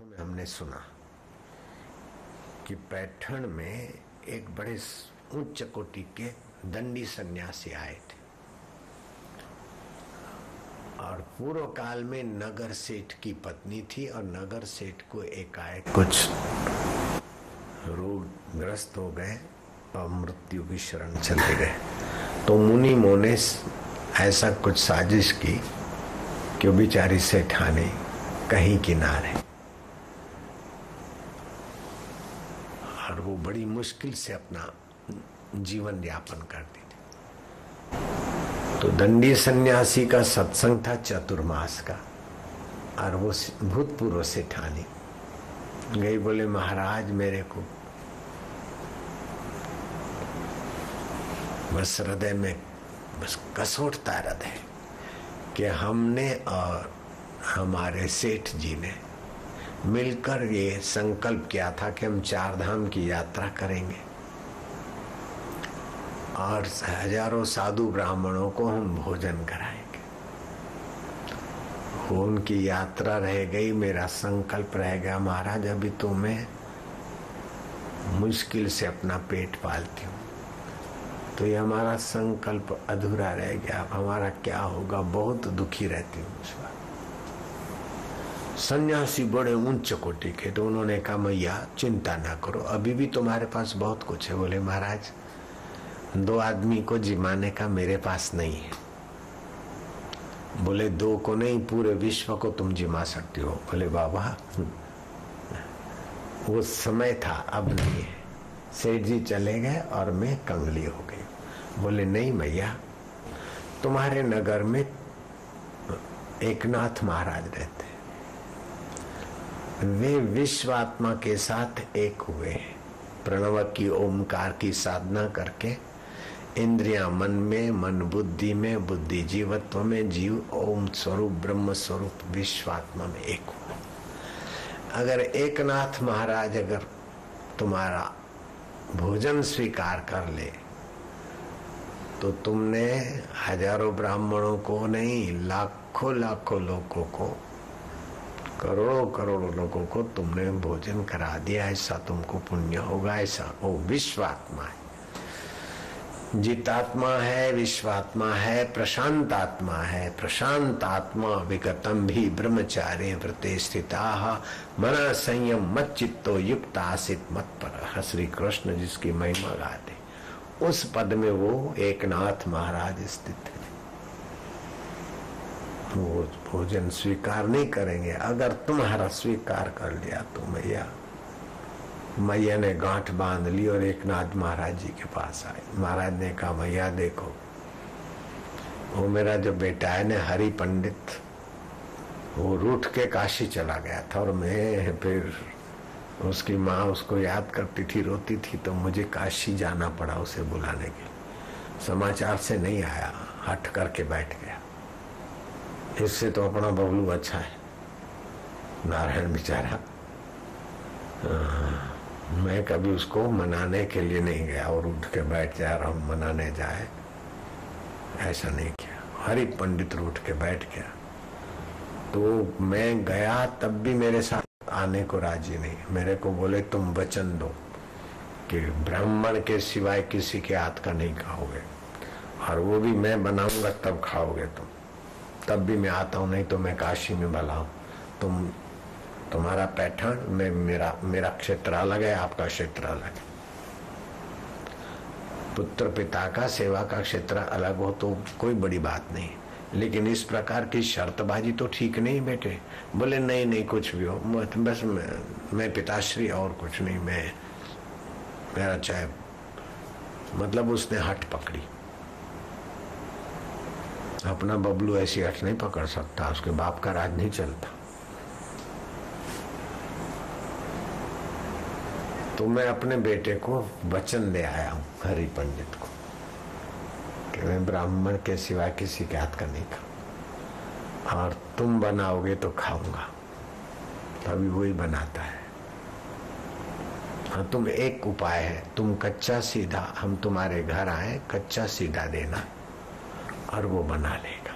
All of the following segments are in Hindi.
ग्रंथों में हमने सुना कि पैठण में एक बड़े उच्च कोटि के दंडी सन्यासी आए थे और पूर्व काल में नगर सेठ की पत्नी थी और नगर सेठ को एकाएक कुछ रोग ग्रस्त हो गए और मृत्यु की शरण चले गए। तो मुनि मोने ऐसा कुछ साजिश की कि वो बेचारी सेठानी कहीं किनारे और वो बड़ी मुश्किल से अपना जीवन यापन करती थी। तो दंडी सन्यासी का सत्संग था चतुर्मास का और वो भूतपूर्व सेठानी गई, बोले महाराज मेरे को बस हृदय में बस कसोटता हृदय कि हमने और हमारे सेठ जी ने मिलकर ये संकल्प किया था कि हम 4 धाम की यात्रा करेंगे और हजारों साधु ब्राह्मणों को हम भोजन कराएंगे। उनकी यात्रा रह गई, मेरा संकल्प रह गया। महाराज अभी तो मैं मुश्किल से अपना पेट पालती हूँ, तो ये हमारा संकल्प अधूरा रह गया। अब हमारा क्या होगा? बहुत दुखी रहती हूँ इस बार। सन्यासी बड़े उच्च कोटि के, तो उन्होंने कहा मैया चिंता ना करो, अभी भी तुम्हारे पास बहुत कुछ है। बोले महाराज 2 आदमी को जिमाने का मेरे पास नहीं है। बोले 2 को नहीं, पूरे विश्व को तुम जिमा सकती हो। बोले बाबा वो समय था, अब नहीं है। सेठ जी चले गए और मैं कंगली हो गई। बोले नहीं मैया, तुम्हारे नगर में एकनाथ महाराज रहते, वे विश्वात्मा के साथ एक हुए। प्रणव की ओमकार की साधना करके इंद्रियां मन में, मन बुद्धि में, बुद्धि जीवत्व में, जीव ओम स्वरूप ब्रह्म स्वरूप विश्वात्मा में एक हुआ। अगर एकनाथ महाराज अगर तुम्हारा भोजन स्वीकार कर ले तो तुमने हजारों ब्राह्मणों को नहीं, लाखों लाखों लोगों को, करोड़ों करोड़ों लोगों को तुमने भोजन करा दिया। ऐसा तुमको पुण्य होगा। ऐसा वो विश्वात्मा है, जितात्मा है, विश्वात्मा है, प्रशांत आत्मा है। प्रशांत आत्मा विगतम भी ब्रह्मचार्य व्रते स्थिताः मना संयम मत चित्तो युक्त आसित मत पर। श्री कृष्ण जिसकी महिमा गाते, उस पद में वो एकनाथ महाराज स्थित है। वो भोजन स्वीकार नहीं करेंगे। अगर तुम्हारा स्वीकार कर लिया तो मैया ने गांठ बांध ली और एकनाथ महाराज जी के पास आए। महाराज ने कहा मैया देखो, वो मेरा जो बेटा है ना हरि पंडित, वो रूठ के काशी चला गया था और मैं फिर उसकी माँ उसको याद करती थी, रोती थी, तो मुझे काशी जाना पड़ा उसे बुलाने के लिए। समाचार से नहीं आया, हट करके बैठ गया। इससे तो अपना बबलू अच्छा है, नारायण बेचारा। मैं कभी उसको मनाने के लिए नहीं गया और उठ के बैठ जाए और हम मनाने जाए, ऐसा नहीं किया। हरि पंडित उठ के बैठ गया, तो मैं गया तब भी मेरे साथ आने को राजी नहीं। मेरे को बोले तुम वचन दो कि ब्राह्मण के सिवाय किसी के हाथ का नहीं खाओगे, और वो भी मैं बनाऊंगा तब खाओगे तुम। तब भी मैं आता हूँ, नहीं तो मैं काशी में भला हूँ। तुम्हारा पैठण में मेरा क्षेत्र अलग है, आपका क्षेत्र अलग है। पुत्र पिता का सेवा का क्षेत्र अलग हो तो कोई बड़ी बात नहीं, लेकिन इस प्रकार की शर्तबाजी तो ठीक नहीं बेटे। बोले नहीं नहीं कुछ भी हो, बस मैं पिताश्री और कुछ नहीं, मेरा चाहे। मतलब उसने हट पकड़ी। अपना बबलू ऐसी हट नहीं पकड़ सकता, उसके बाप का राज नहीं चलता। तो मैं अपने बेटे को वचन दे आया हूँ हरि पंडित को कि मैं ब्राह्मण के सिवाय किसी के हाथ का नहीं खाऊं, और तुम बनाओगे तो खाऊंगा। तभी वही बनाता है। हाँ, तुम एक उपाय है, तुम कच्चा सीधा, हम तुम्हारे घर आए, कच्चा सीधा देना और वो बना लेगा।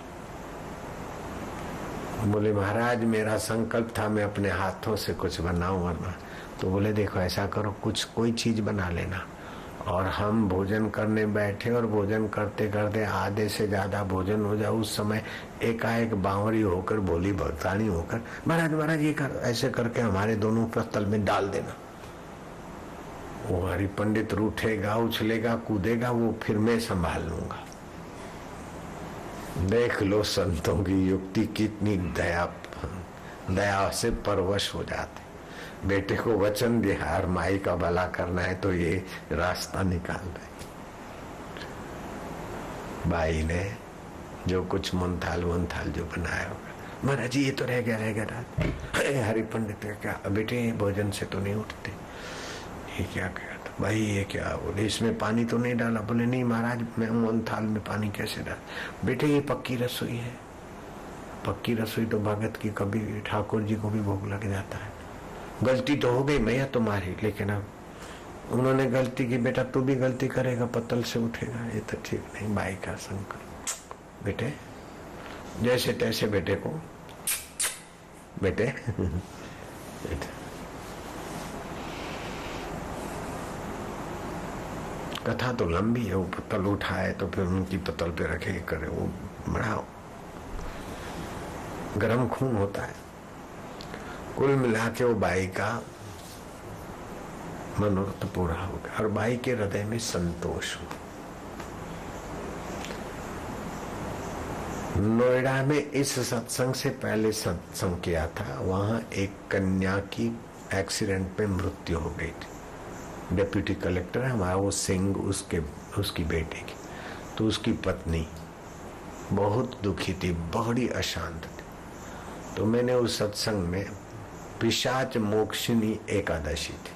बोले महाराज मेरा संकल्प था मैं अपने हाथों से कुछ बनाऊं वरना। तो बोले देखो ऐसा करो कुछ कोई चीज बना लेना। और हम भोजन करने बैठे और भोजन करते करते आधे से ज्यादा भोजन हो जाए उस समय एकाएक बावरी होकर भोली भक्तानी होकर महाराज महाराज ये कर, ऐसे करके हमारे दोनों प्रतल में डाल देना। वो हरि पंडित रूठेगा उछलेगा कूदेगा वो फिर मैं संभाल लूंगा। देख लो संतों की युक्ति कितनी दया से परवश हो जाते। बेटे को वचन दिया और माई का भला करना है तो ये रास्ता निकाल रहे। बाई ने जो कुछ मुंथाल जो बनाया होगा महाराज जी ये तो रह गया रात। हरि पंडित क्या बेटे भोजन से तो नहीं उठते ये क्या किया था भाई ये क्या बोले इसमें पानी तो नहीं डाला। बोले नहीं महाराज मैं मुंथाल में पानी कैसे डाल। बेटे ये पक्की रसोई है। पक्की रसोई तो भगत की कभी ठाकुर जी को भी भोग लग जाता है। गलती तो हो गई मैया तुम्हारी लेकिन अब उन्होंने गलती की बेटा तू भी गलती करेगा पत्तल से उठेगा ये तो ठीक नहीं। भाई का संकल्प बेटे जैसे तैसे बेटे को बेटे कथा तो लंबी है। वो पत्तल उठाए तो फिर उनकी पत्तल पे रखे करे वो बड़ा गर्म खून होता है। कुल मिला के वो बाई का मनोरथ पूरा हो गया और बाई के हृदय में संतोष हुआ। नोएडा में इस सत्संग से पहले सत्संग किया था। वहां एक कन्या की एक्सीडेंट में मृत्यु हो गई थी। डिप्टी कलेक्टर है हमारा वो सिंह उसकी बेटे की। तो उसकी पत्नी बहुत दुखी थी बड़ी अशांत थी। तो मैंने उस सत्संग में पिशाच मोक्षिनी एकादशी थी।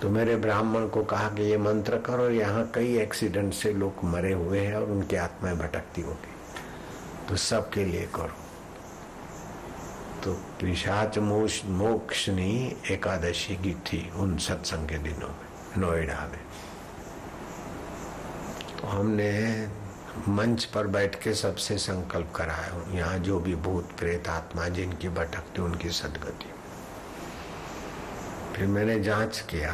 तो मेरे ब्राह्मण को कहा कि ये मंत्र करो यहाँ कई एक्सीडेंट से लोग मरे हुए हैं और उनकी आत्माएं भटकती होगी तो सबके लिए करो। तो पिशाच मोक्षिनी एकादशी की थी उन सत्संग के दिनों में नोएडा में। तो हमने मंच पर बैठ के सबसे संकल्प कराया यहाँ जो भी भूत प्रेत आत्मा जिनकी भटकती उनकी सदगति। फिर मैंने जांच किया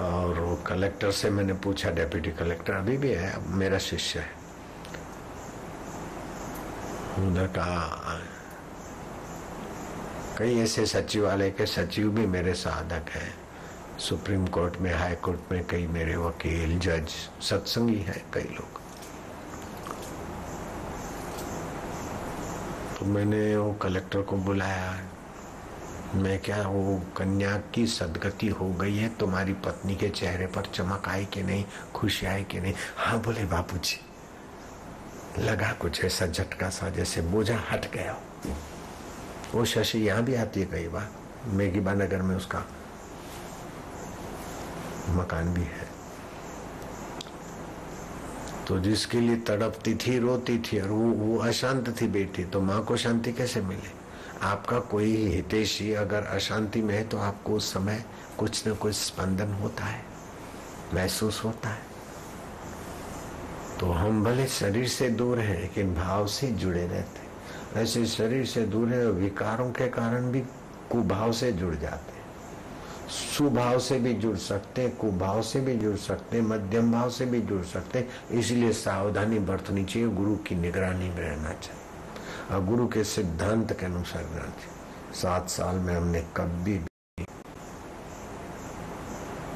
और वो कलेक्टर से मैंने पूछा डिप्टी कलेक्टर अभी भी है मेरा शिष्य है। उधर का कई ऐसे सचिवालय के सचिव भी मेरे साधक हैं। सुप्रीम कोर्ट में हाई कोर्ट में कई मेरे वकील जज सत्संगी है कई लोग। तो मैंने वो कलेक्टर को बुलाया। मैं क्या वो कन्या की सदगति हो गई है तुम्हारी पत्नी के चेहरे पर चमक आई कि नहीं खुशी आई कि नहीं। हाँ बोले बापूजी लगा कुछ ऐसा झटका सा जैसे बोझा हट गया। वो शशि यहाँ भी आती है कई बार मेघीबा नगर में उसका मकान भी है। तो जिसके लिए तड़पती थी रोती थी और वो अशांत थी बेटी तो माँ को शांति कैसे मिले। आपका कोई हितैषी अगर अशांति में है तो आपको उस समय कुछ न कुछ स्पंदन होता है महसूस होता है। तो हम भले शरीर से दूर हैं लेकिन भाव से जुड़े रहते। ऐसे शरीर से दूर है विकारों के कारण भी कुभाव से जुड़ जाते। सुभाव से भी जुड़ सकते कुभाव से भी जुड़ सकते मध्यम भाव से भी जुड़ सकते। इसलिए सावधानी बरतनी चाहिए गुरु की निगरानी में रहना चाहिए और गुरु के सिद्धांत के अनुसार रहना चाहिए। 7 साल में हमने कभी भी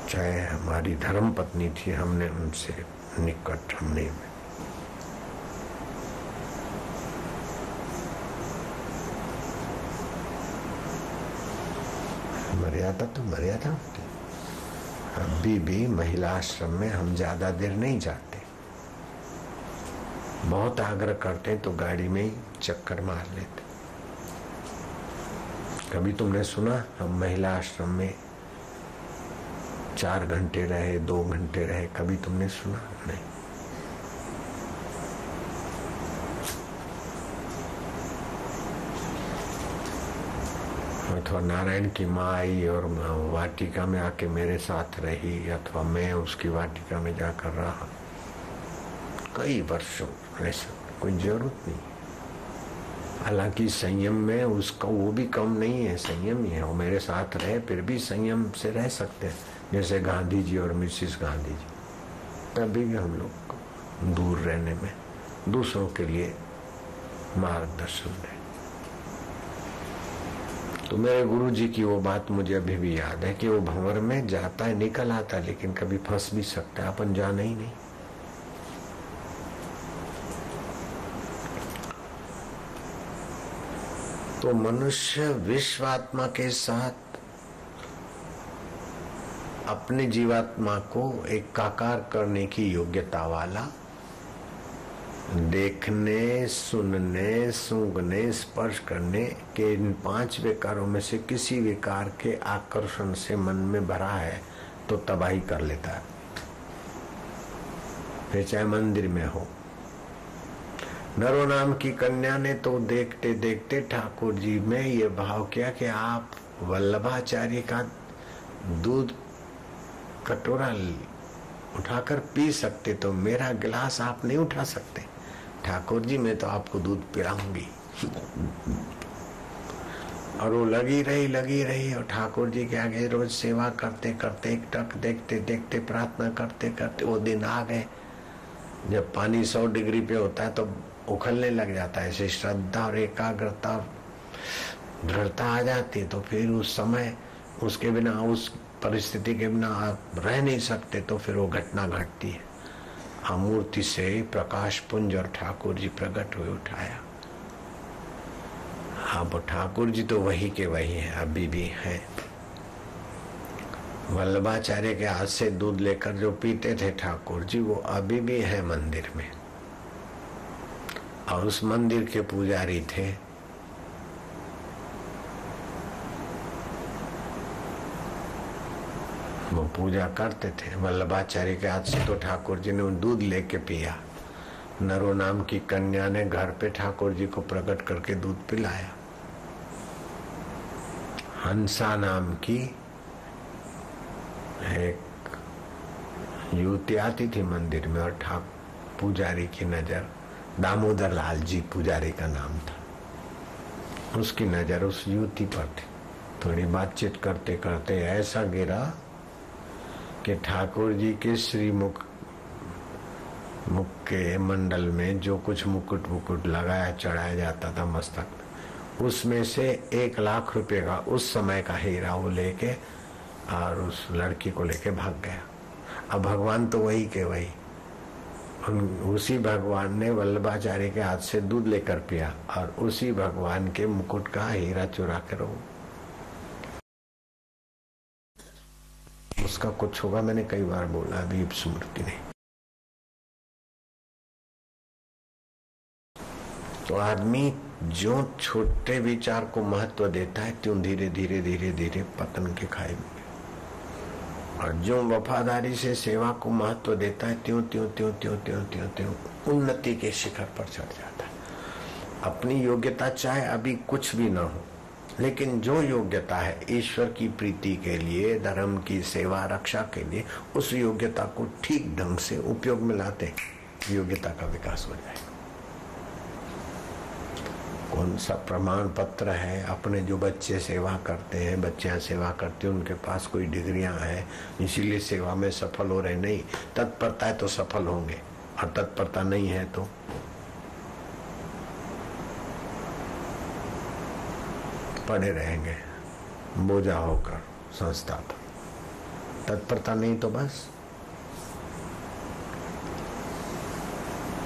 चाहे हमारी धर्म पत्नी थी हमने उनसे निकट हमने मर्यादा तो मर्यादा होती। अभी भी महिला आश्रम में हम ज्यादा देर नहीं जाते। बहुत आग्रह करते तो गाड़ी में ही चक्कर मार लेते। कभी तुमने सुना हम महिला आश्रम में 4 घंटे रहे 2 घंटे रहे कभी तुमने सुना नहीं। अथवा नारायण की माँ आई और वाटिका में आके मेरे साथ रही अथवा मैं उसकी वाटिका में जाकर रहा कई वर्षों ऐसा कोई जरूरत नहीं। हालांकि संयम में उसका वो भी कम नहीं है, संयम ही है। वो मेरे साथ रहे फिर भी संयम से रह सकते हैं, जैसे गांधी जी और मिसिस गांधी जी। तभी भी हम लोग दूर रहने में दूसरों के लिए मार्गदर्शन दें। तो मेरे गुरु जी की वो बात मुझे अभी भी याद है कि वो भंवर में जाता है, निकल आता है, लेकिन कभी फंस भी सकता है, अपन जाना ही नहीं। तो मनुष्य विश्वात्मा के साथ अपने जीवात्मा को एकाकार करने की योग्यता वाला, देखने, सुनने, सूंघने, स्पर्श करने के इन 5 विकारों में से किसी विकार के आकर्षण से मन में भरा है तो तबाही कर लेता है, फिर चाहे मंदिर में हो। नरो नाम की कन्या ने तो देखते देखते ठाकुर जी में ये भाव किया कि आप वल्लभाचार्य का दूध कटोरा उठाकर पी सकते तो मेरा गिलास आप नहीं उठा सकते। ठाकुर जी मैं तो आपको दूध पिलाऊंगी। और वो लगी रही और ठाकुर जी के आगे रोज सेवा करते करते, एक टक देखते देखते, प्रार्थना करते करते वो दिन आ गए जब पानी 100 डिग्री पे होता है तो उखलने लग जाता है। ऐसे श्रद्धा और एकाग्रता दृढ़ता आ जाती है तो फिर उस समय उसके बिना, उस परिस्थिति के बिना आप रह नहीं सकते, तो फिर वो घटना घटती है। अमूर्ति से प्रकाश पुंज और ठाकुर जी प्रकट हुए, उठाया। अब ठाकुर जी तो वही के वही है, अभी भी है। वल्लभाचार्य के हाथ से दूध लेकर जो पीते थे ठाकुर जी, वो अभी भी है मंदिर में। और उस मंदिर के पुजारी थे वो पूजा करते थे। वल्लभाचार्य के हाथ से तो ठाकुर जी ने दूध लेके पिया। नरो नाम की कन्या ने घर पे ठाकुर जी को प्रकट करके दूध पिलाया। हंसा नाम की एक युवती आती थी मंदिर में और पुजारी की नजर, दामोदर लाल जी पुजारी का नाम था, उसकी नजर उस युवती पर थी। थोड़ी बातचीत करते करते ऐसा गिरा कि ठाकुर जी के श्रीमुख के मंडल में जो कुछ मुकुट लगाया चढ़ाया जाता था मस्तक में, उसमें से 1 लाख रुपए का उस समय का हीरा वो लेके और उस लड़की को लेके भाग गया। अब भगवान तो वही के वही, उसी भगवान ने वल्लभाचार्य के हाथ से दूध लेकर पिया और उसी भगवान के मुकुट का हीरा चुरा कर उसका कुछ होगा। मैंने कई बार बोला, अभी स्मृति नहीं। तो आदमी जो छोटे विचार को महत्व देता है त्यों धीरे धीरे धीरे धीरे पतन के खाई में, और जो वफादारी से सेवा को महत्व देता है त्यों त्यों त्यों त्यों त्यों त्यों त्यों उन्नति के शिखर पर चढ़ जाता है। अपनी योग्यता चाहे अभी कुछ भी ना हो, लेकिन जो योग्यता है ईश्वर की प्रीति के लिए, धर्म की सेवा रक्षा के लिए, उस योग्यता को ठीक ढंग से उपयोग में लाते योग्यता का विकास हो जाएगा। कौन सा प्रमाण पत्र है, अपने जो बच्चे सेवा करते हैं, बच्चियां सेवा करते हैं, उनके पास कोई डिग्रियां हैं इसीलिए सेवा में सफल हो रहे, नहीं। तत्परता है तो सफल होंगे, और तत्परता नहीं है तो पड़े रहेंगे बोझा होकर संस्था पर। तत्परता नहीं तो बस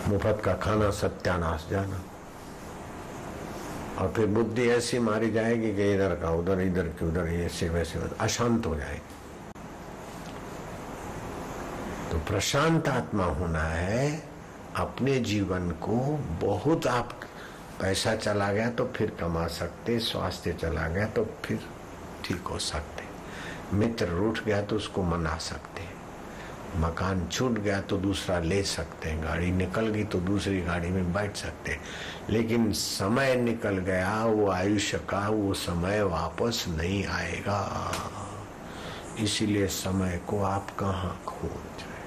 मुफ्त का खाना, सत्यानाश जाना, और फिर बुद्धि ऐसी मारी जाएगी कि इधर का उधर, इधर की उधर, ऐसे वैसे अशांत हो जाएगी। तो प्रशांत आत्मा होना है। अपने जीवन को बहुत, आप पैसा चला गया तो फिर कमा सकते, स्वास्थ्य चला गया तो फिर ठीक हो सकते, मित्र रूठ गया तो उसको मना सकते, मकान छूट गया तो दूसरा ले सकते हैं, गाड़ी निकल गई तो दूसरी गाड़ी में बैठ सकते हैं, लेकिन समय निकल गया, वो आयुष्य का वो समय वापस नहीं आएगा। इसीलिए समय को आप कहाँ खो जाए,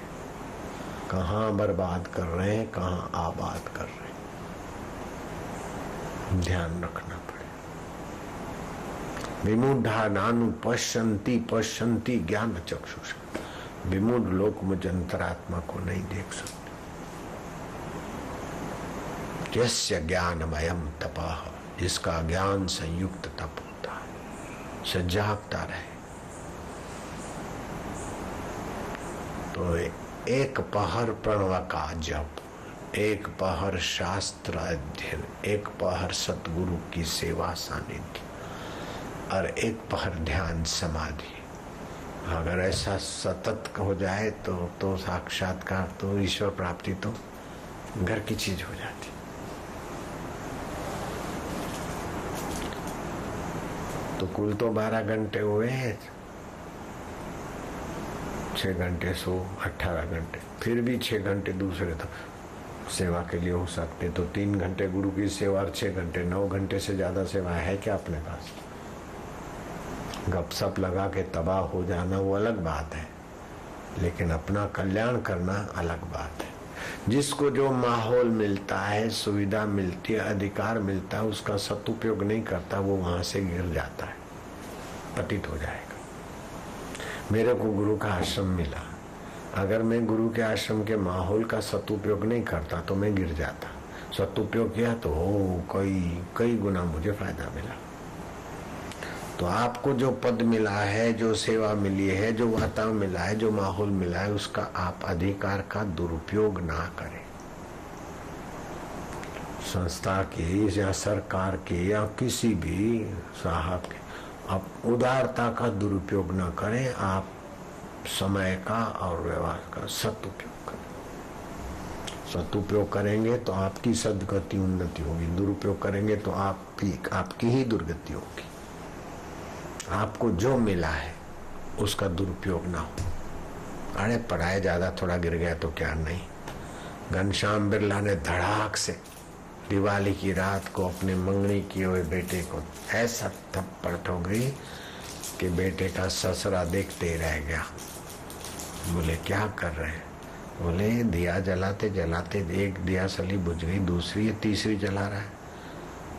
कहाँ बर्बाद कर रहे हैं, कहाँ आबाद कर रहे हैं। ध्यान रखना पड़े। विमूढ़ा नानु पश्यन्ति पश्यन्ति ज्ञान चक्षुष। विमूढ़ लोग मुझ अंतरात्मा को नहीं देख सकते। यस्य ज्ञानमयम तपः, जिसका ज्ञान संयुक्त तप होता है, सजागता रहे। तो एक पहर प्रणव का जप, एक पहर शास्त्र अध्ययन, एक पहर सतगुरु की सेवा सानिध्य और एक पहर ध्यान समाधि, अगर ऐसा सतत हो जाए तो साक्षात्कार, तो ईश्वर प्राप्ति तो घर की चीज हो जाती। तो कुल तो 12 घंटे हुए हैं, 6 घंटे सो 18 घंटे, फिर भी 6 घंटे दूसरे तो सेवा के लिए हो सकते। तो 3 घंटे गुरु की सेवा और 6 घंटे, 9 घंटे से ज्यादा सेवा है क्या अपने पास? गपसप लगा के तबाह हो जाना वो अलग बात है, लेकिन अपना कल्याण करना अलग बात है। जिसको जो माहौल मिलता है, सुविधा मिलती है, अधिकार मिलता है, उसका सदुपयोग नहीं करता, वो वहां से गिर जाता है, पतित हो जाएगा। मेरे को गुरु का आश्रम मिला, अगर मैं गुरु के आश्रम के माहौल का सदुपयोग नहीं करता तो मैं गिर जाता। सदुपयोग किया तो कई गुना मुझे फायदा मिला। तो आपको जो पद मिला है, जो सेवा मिली है, जो वातावरण मिला है, जो माहौल मिला है, उसका आप अधिकार का दुरुपयोग ना करें। संस्था के या सरकार के या किसी भी साहब के आप उदारता का दुरुपयोग ना करें, आप समय का और व्यवहार का सदुपयोग करें। सदुपयोग करेंगे तो आपकी सदगति उन्नति होगी, दुरुपयोग करेंगे तो आपकी ही दुर्गति होगी। आपको जो मिला है उसका दुरुपयोग ना हो। अरे पढ़ाई ज्यादा, थोड़ा गिर गया तो क्या नहीं। घनश्याम बिरला ने धड़ाक से दिवाली की रात को अपने मंगनी किए हुए बेटे को ऐसा थप्पड़ ठोक गई कि बेटे का ससुरा देखते रह गया। बोले क्या कर रहे हैं? बोले दिया जलाते जलाते एक दिया सली बुझ गई, दूसरी तीसरी जला रहा है।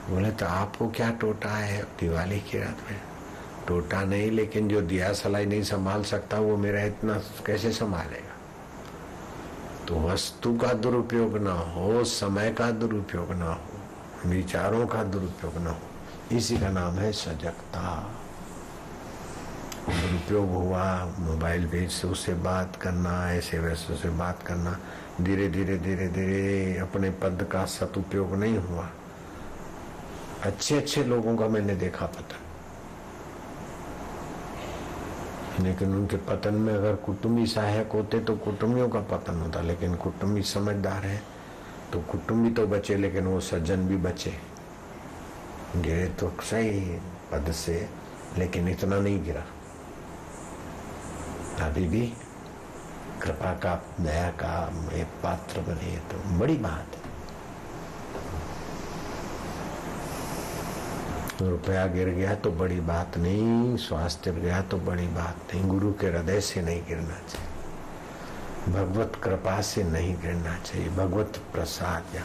बोले तो आपको क्या टोटा है दिवाली की रात में? टोटा नहीं, लेकिन जो दिया सलाई नहीं संभाल सकता वो मेरा इतना कैसे संभालेगा? तो वस्तु का दुरुपयोग ना हो, समय का दुरुपयोग ना हो, विचारों का दुरुपयोग ना हो, इसी का नाम है सजगता। दुरुपयोग हुआ, मोबाइल भेज से उससे बात करना, ऐसे वैसे से बात करना, धीरे धीरे धीरे धीरे अपने पद का सदुपयोग नहीं हुआ। अच्छे लोगों का मैंने देखा पतन, लेकिन उनके पतन में अगर कुटुंबी सहायक होते तो कुटुंबियों का पतन होता। लेकिन कुटुंबी समझदार है तो कुटुंबी तो बचे, लेकिन वो सज्जन भी बचे। गिरे तो सही पद से, लेकिन इतना नहीं गिरा। अभी भी कृपा का, दया का एक पात्र बने तो बड़ी बात है। रुपया गिर गया तो बड़ी बात नहीं, स्वास्थ्य गिर गया तो बड़ी बात नहीं। गुरु के हृदय से नहीं गिरना चाहिए, भगवत कृपा से नहीं गिरना चाहिए। भगवत प्रसाद या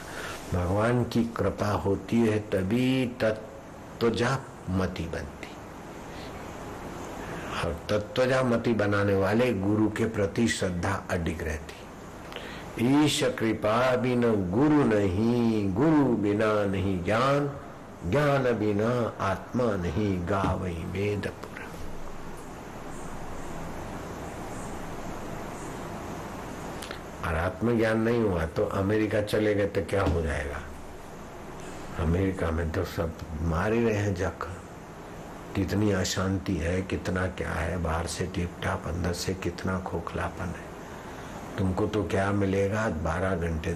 भगवान की कृपा होती है तभी तत्वजा मति बनती, और तत्वजा मति बनाने वाले गुरु के प्रति श्रद्धा अडिग रहती। ईश कृपा बिना गुरु नहीं, गुरु बिना नहीं ज्ञान, ज्ञान बिना आत्मा नहीं, गावई वेद पुरा। और आत्मज्ञान नहीं हुआ तो अमेरिका चले गए तो क्या हो जाएगा? अमेरिका में तो सब मार ही रहे हैं जख। कितनी अशांति है, कितना क्या है, बाहर से टिप टाप, अंदर से कितना खोखलापन है। तुमको तो क्या मिलेगा? 12 घंटे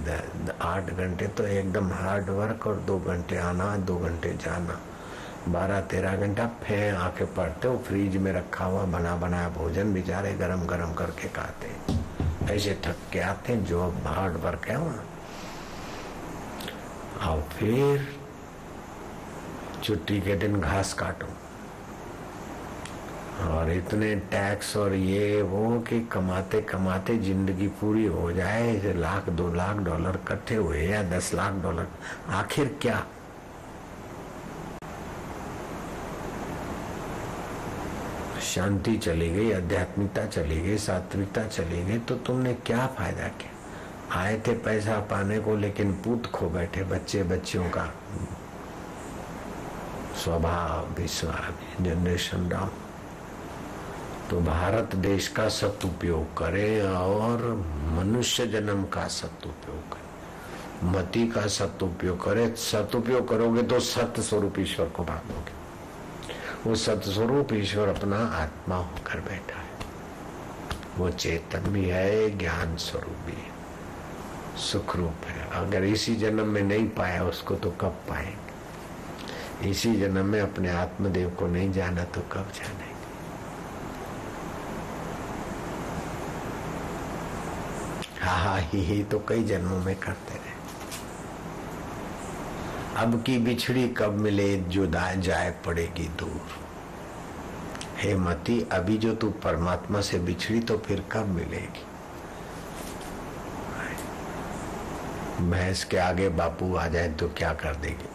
8 घंटे तो एकदम हार्ड वर्क, और 2 घंटे आना 2 घंटे जाना, 12-13 घंटा फे आके पड़ते हो। फ्रिज में रखा हुआ बना बनाया भोजन बेचारे गरम गरम करके खाते, ऐसे थक के आते हैं। जो हार्ड वर्क है वहाँ, और फिर छुट्टी के दिन घास काटो, और इतने टैक्स और ये वो कि कमाते कमाते जिंदगी पूरी हो जाए। $1 लाख $2 लाख इकट्ठे हुए या $10 लाख, आखिर क्या? शांति चली गई, आध्यात्मिकता चली गई, सात्विकता चली गई, तो तुमने क्या फायदा किया? आए थे पैसा पाने को, लेकिन पूत खो बैठे, बच्चे बच्चियों का स्वभाव विश्वास, जनरेशन डाउन। तो भारत देश का सदुपयोग करे और मनुष्य जन्म का सदुपयोग करे, मति का सदुपयोग करे। सदुपयोग करोगे तो सत्य स्वरूप ईश्वर को पाओगे। वो सत्य स्वरूप ईश्वर अपना आत्मा होकर बैठा है, वो चेतन भी है, ज्ञान स्वरूप भी है, सुख रूप है। अगर इसी जन्म में नहीं पाया उसको तो कब पाएंगे? इसी जन्म में अपने आत्मदेव को नहीं जाना तो कब जानेंगे? हा ही तो कई जन्मों में करते रहे। अब की बिछड़ी कब मिले, जुदा जाए पड़ेगी दूर। हे मती, अभी जो तू परमात्मा से बिछड़ी तो फिर कब मिलेगी? भैंस के आगे बापू आ जाए तो क्या कर देगी?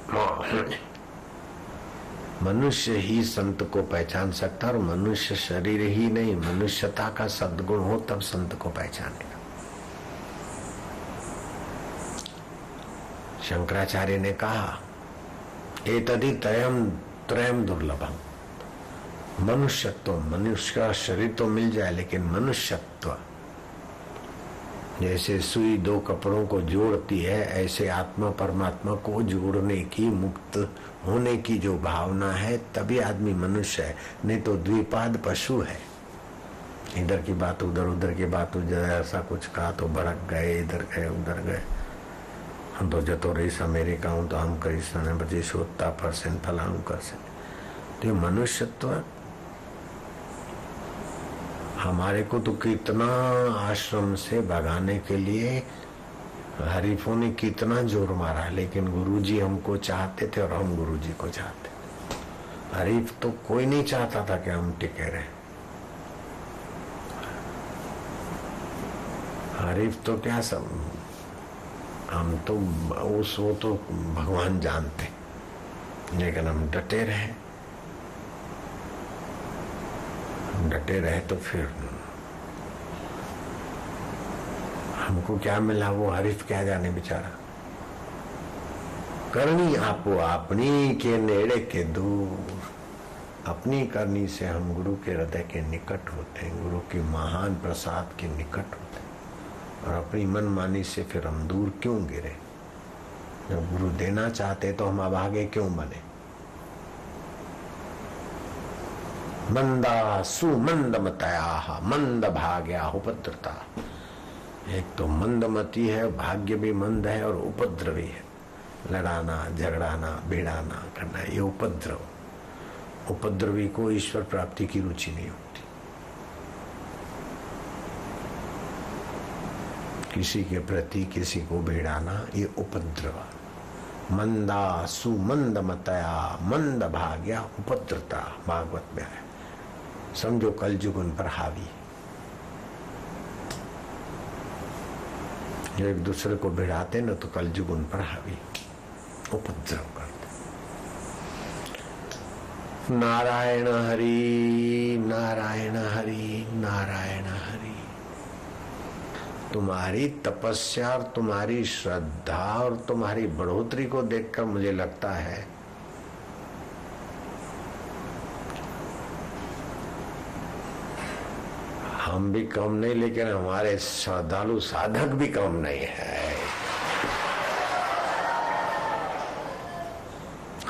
मनुष्य ही संत को पहचान सकता, और मनुष्य शरीर ही नहीं, मनुष्यता का सद्गुण हो तब संत को पहचानेगा। शंकराचार्य ने कहा, एतदि त्रयम दुर्लभम। मनुष्यत्व, मनुष्य का शरीर तो मिल जाए, लेकिन मनुष्यत्व जैसे सुई दो कपड़ों को जोड़ती है, ऐसे आत्मा परमात्मा को जोड़ने की, मुक्त होने की जो भावना है, तभी आदमी मनुष्य है। नहीं तो द्विपाद पशु है। इधर की बात उधर, उधर की बात उधर, ऐसा कुछ कहा तो भड़क गए, इधर गए उधर गए। हम तो जतो रहीस अमेरिका हूं तो हम करीस ने પછી શોધતા ફરશે ને ફલાણું કરશે। तो ये मनुष्यत्व हमारे को तो कितना आश्रम से भगाने के लिए हरीफों ने कितना जोर मारा, लेकिन गुरुजी हमको चाहते थे और हम गुरुजी को चाहते थे। हरीफ तो कोई नहीं चाहता था कि हम टिके रहे। हरीफ तो क्या सब, हम तो वो तो भगवान जानते, लेकिन हम डटे रहे। डटे रहे तो फिर हमको क्या मिला, वो हरीफ क्या जाने बेचारा। करनी आपो अपनी के नेड़े के दूर, अपनी करनी से हम गुरु के हृदय के निकट होते हैं, गुरु की महान प्रसाद के निकट होते हैं। और अपनी मनमानी से फिर हम दूर क्यों गिरे? जब गुरु देना चाहते तो हम अभागे क्यों बने? मंदा सुमंदमतया मंद भाग्या उपद्रता। एक तो मंदमती है, भाग्य भी मंद है, और उपद्रवी है। लड़ाना, झगड़ाना, भिड़ाना करना, ये उपद्रव। उपद्रवी को ईश्वर प्राप्ति की रुचि नहीं होती। किसी के प्रति किसी को भिड़ाना, ये उपद्रव। मंदा सुमंदमतया मंद भाग्या उपद्रता, भागवत में है। समझो कलयुग उन पर हावी। जो एक दूसरे को भिड़ाते न तो कलयुग उन पर हावी, उपद्रव करते। नारायण हरि नारायण हरि नारायण हरि। तुम्हारी तपस्या और तुम्हारी श्रद्धा और तुम्हारी बढ़ोतरी को देखकर मुझे लगता है हम भी कम नहीं, लेकिन हमारे श्रद्धालु साधक भी कम नहीं है।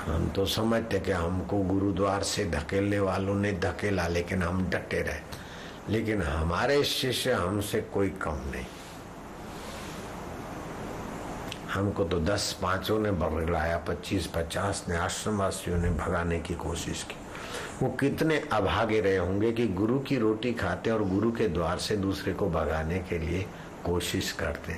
हम तो समझते कि हमको गुरुद्वार से धकेलने वालों ने धकेला, लेकिन हम डटे रहे। लेकिन हमारे शिष्य हमसे कोई कम नहीं। हमको तो 10 पांचों ने भगाया, 25-50 ने आश्रमवासियों ने भगाने की कोशिश की। वो कितने अभागे रहे होंगे कि गुरु की रोटी खाते और गुरु के द्वार से दूसरे को भगाने के लिए कोशिश करते,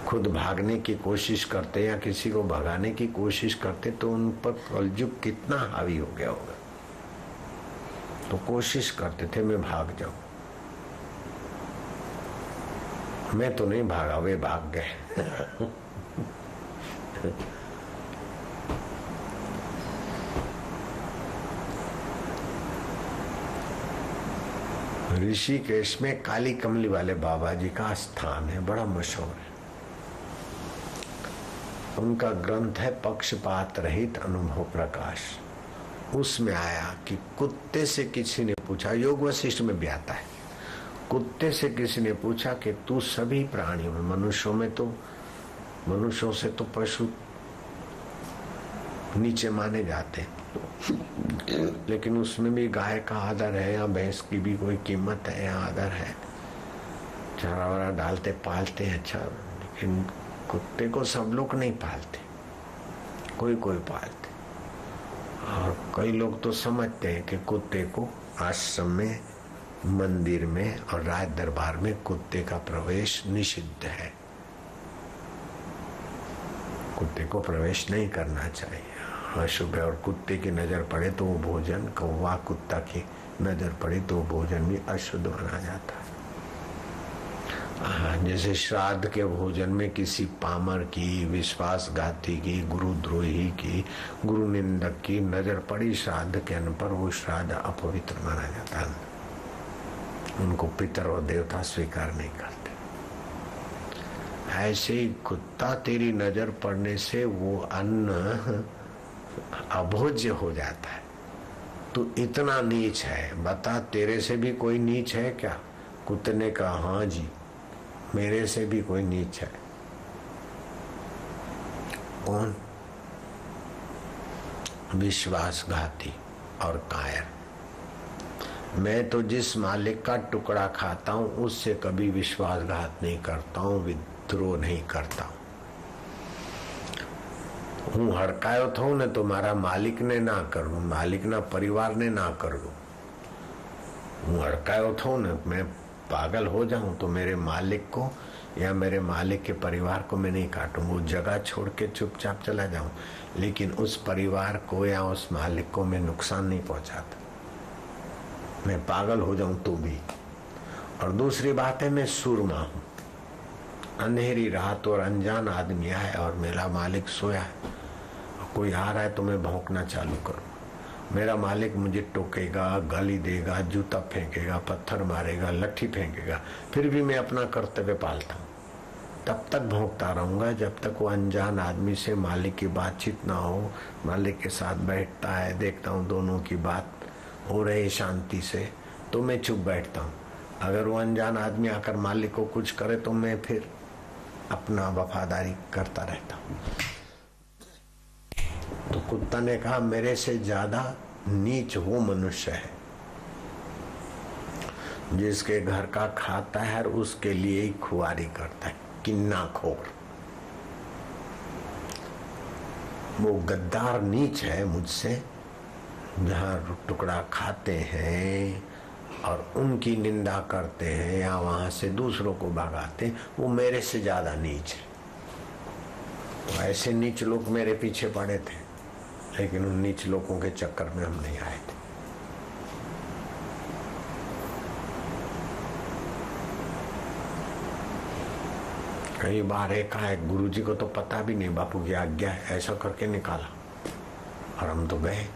खुद भागने की कोशिश करते या किसी को भगाने की कोशिश करते, तो उन पर कलयुग कितना हावी हो गया होगा। तो कोशिश करते थे मैं भाग जाऊं। मैं तो नहीं भागा, वे भाग गए। ऋषिकेश में काली कमली वाले बाबा जी का स्थान है, बड़ा मशहूर है। उनका ग्रंथ है पक्षपात रहित अनुभव प्रकाश। उसमें आया कि कुत्ते से किसी ने पूछा, योग वशिष्ठ में भी आता है, कुत्ते से किसी ने पूछा कि तू सभी प्राणियों में, मनुष्यों से तो पशु नीचे माने जाते, लेकिन उसमें भी गाय का आदर है या भैंस की भी कोई कीमत है या आदर है, चारा वारा डालते पालते हैं, अच्छा, लेकिन कुत्ते को सब लोग नहीं पालते, कोई कोई पालते। और कई लोग तो समझते हैं कि कुत्ते को आश्रम में, मंदिर में और राज दरबार में कुत्ते का प्रवेश निषिद्ध है, कुत्ते को प्रवेश नहीं करना चाहिए, अशुभ है। और कुत्ते की नजर पड़े तो वो भोजन, कौवा कुत्ता की नजर पड़े तो भोजन भी अशुद्ध माना जाता है। जैसे श्राद्ध के भोजन में किसी पामर की, विश्वासघाती की, गुरुद्रोही की, गुरु निंदक की नजर पड़ी श्राद्ध के अन्न पर, वो श्राद्ध अपवित्र माना जाता है, उनको पितर और देवता स्वीकार नहीं करते। ऐसे ही कुत्ता तेरी नजर पड़ने से वो अन्न अभोज्य हो जाता है। तू इतना नीच है, बता तेरे से भी कोई नीच है क्या? कुत्ते ने कहा, हाँ जी, मेरे से भी कोई नीच है। कौन? विश्वासघाती और कायर। मैं तो जिस मालिक का टुकड़ा खाता हूं उससे कभी विश्वासघात नहीं करता हूं, विद्रोह नहीं करता हूं। હું હડકાયો થઉં ને તો મારા માલિકને ના કરું, માલિકના પરિવારને ના કરું। હું હડકાયો થઉં ને, मैं पागल हो जाऊं तो मेरे मालिक को या मेरे मालिक के परिवार को मैं नहीं काटूं, वो जगह छोड़ के चुपचाप चला जाऊं, लेकिन उस परिवार को या उस मालिक को मैं नुकसान नहीं पहुंचाता। मैं पागल हो जाऊं तो भी। और दूसरी बात है, मैं सूरमा हूं। अंधेरी रात और अनजान आदमी आए और मेरा मालिक सोया है, कोई आ रहा है तो मैं भौंकना चालू करूं, मेरा मालिक मुझे टोकेगा, गाली देगा, जूता फेंकेगा, पत्थर मारेगा, लट्ठी फेंकेगा, फिर भी मैं अपना कर्तव्य पालता हूं। तब तक भौंकता रहूंगा जब तक वो अनजान आदमी से मालिक की बातचीत ना हो। मालिक के साथ बैठता है, देखता हूँ दोनों की बात हो रही शांति से, तो मैं चुप बैठता हूँ। अगर वो अनजान आदमी आकर मालिक को कुछ करे तो मैं फिर अपना वफादारी करता रहता हूँ। तो कुत्ता ने कहा, मेरे से ज्यादा नीच वो मनुष्य है जिसके घर का खाता है और उसके लिए ही खुआरी करता है, किन्नाखोर। वो गद्दार नीच है मुझसे, जहाँ टुकड़ा खाते हैं और उनकी निंदा करते हैं या वहां से दूसरों को भगाते हैं, वो मेरे से ज्यादा नीच है। तो ऐसे नीच लोग मेरे पीछे पड़े थे, लेकिन उन नीच लोगों के चक्कर में हम नहीं आए थे। कई बार एक गुरुजी को तो पता भी नहीं, बापू की आज्ञा है, ऐसा करके निकाला और हम तो गए।